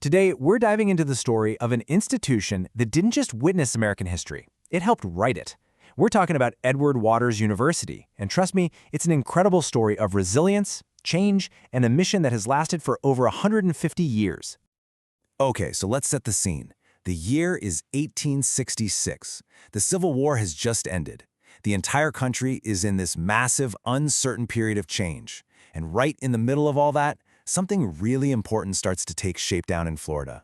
Today, we're diving into the story of an institution that didn't just witness American history, it helped write it. We're talking about Edward Waters University, and trust me, it's an incredible story of resilience, change, and a mission that has lasted for over 150 years. Okay, so let's set the scene. The year is 1866. The Civil War has just ended. The entire country is in this massive, uncertain period of change. And right in the middle of all that, something really important starts to take shape down in Florida.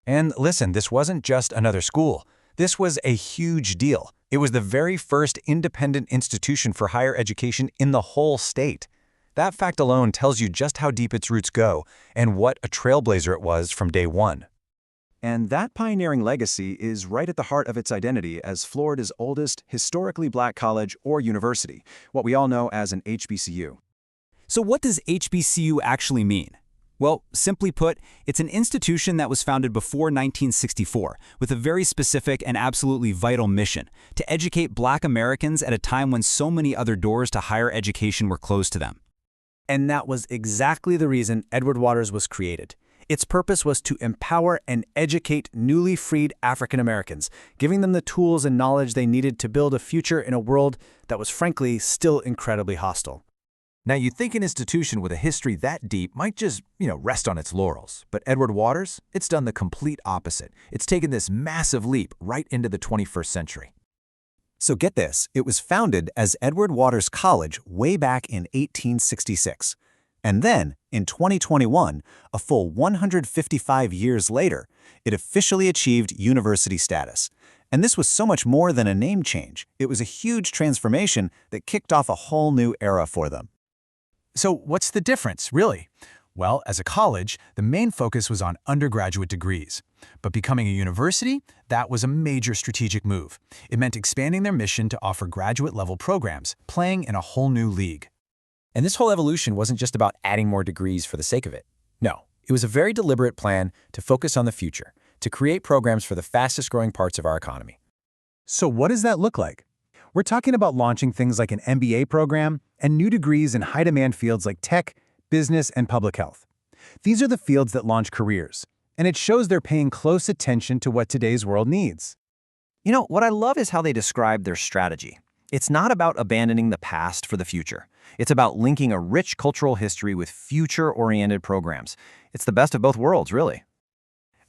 And listen, this wasn't just another school. This was a huge deal. It was the very first independent institution for higher education in the whole state. That fact alone tells you just how deep its roots go and what a trailblazer it was from day one. And that pioneering legacy is right at the heart of its identity as Florida's oldest historically black college or university, what we all know as an HBCU. So what does HBCU actually mean? Well, simply put, it's an institution that was founded before 1964 with a very specific and absolutely vital mission: to educate Black Americans at a time when so many other doors to higher education were closed to them. And that was exactly the reason Edward Waters was created. Its purpose was to empower and educate newly freed African Americans, giving them the tools and knowledge they needed to build a future in a world that was frankly still incredibly hostile. Now, you'd think an institution with a history that deep might just, rest on its laurels. But Edward Waters, it's done the complete opposite. It's taken this massive leap right into the 21st century. So get this, it was founded as Edward Waters College way back in 1866. And then, in 2021, a full 155 years later, it officially achieved university status. And this was so much more than a name change. It was a huge transformation that kicked off a whole new era for them. So what's the difference, really? Well, as a college, the main focus was on undergraduate degrees. But becoming a university, that was a major strategic move. It meant expanding their mission to offer graduate-level programs, playing in a whole new league. And this whole evolution wasn't just about adding more degrees for the sake of it. No, it was a very deliberate plan to focus on the future, to create programs for the fastest-growing parts of our economy. So what does that look like? We're talking about launching things like an MBA program and new degrees in high-demand fields like tech, business, and public health. These are the fields that launch careers, and it shows they're paying close attention to what today's world needs. What I love is how they describe their strategy. It's not about abandoning the past for the future. It's about linking a rich cultural history with future-oriented programs. It's the best of both worlds, really.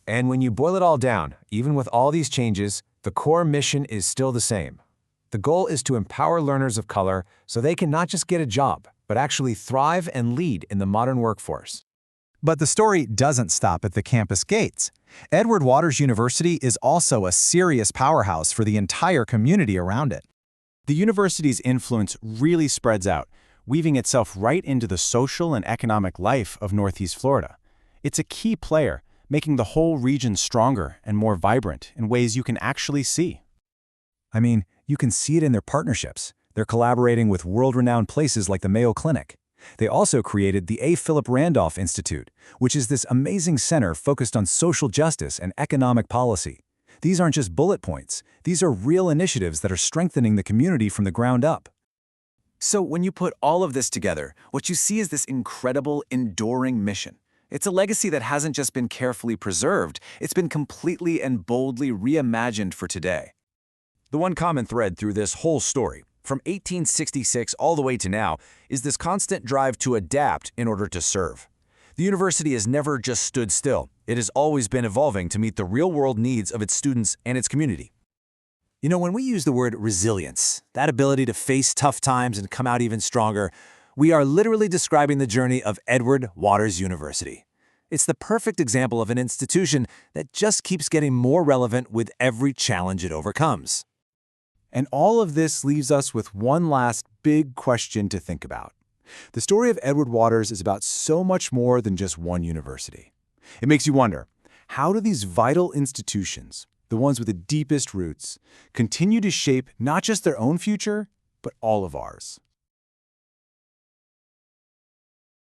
And when you boil it all down, even with all these changes, the core mission is still the same. The goal is to empower learners of color so they can not just get a job, but actually thrive and lead in the modern workforce. But the story doesn't stop at the campus gates. Edward Waters University is also a serious powerhouse for the entire community around it. The university's influence really spreads out, weaving itself right into the social and economic life of Northeast Florida. It's a key player, making the whole region stronger and more vibrant in ways you can actually see. I mean, you can see it in their partnerships. They're collaborating with world-renowned places like the Mayo Clinic. They also created the A. Philip Randolph Institute, which is this amazing center focused on social justice and economic policy. These aren't just bullet points. These are real initiatives that are strengthening the community from the ground up. So when you put all of this together, what you see is this incredible, enduring mission. It's a legacy that hasn't just been carefully preserved, it's been completely and boldly reimagined for today. The one common thread through this whole story, from 1866 all the way to now, is this constant drive to adapt in order to serve. The university has never just stood still. It has always been evolving to meet the real-world needs of its students and its community. When we use the word resilience, that ability to face tough times and come out even stronger, we are literally describing the journey of Edward Waters University. It's the perfect example of an institution that just keeps getting more relevant with every challenge it overcomes. And all of this leaves us with one last big question to think about. The story of Edward Waters is about so much more than just one university. It makes you wonder, how do these vital institutions, the ones with the deepest roots, continue to shape not just their own future, but all of ours?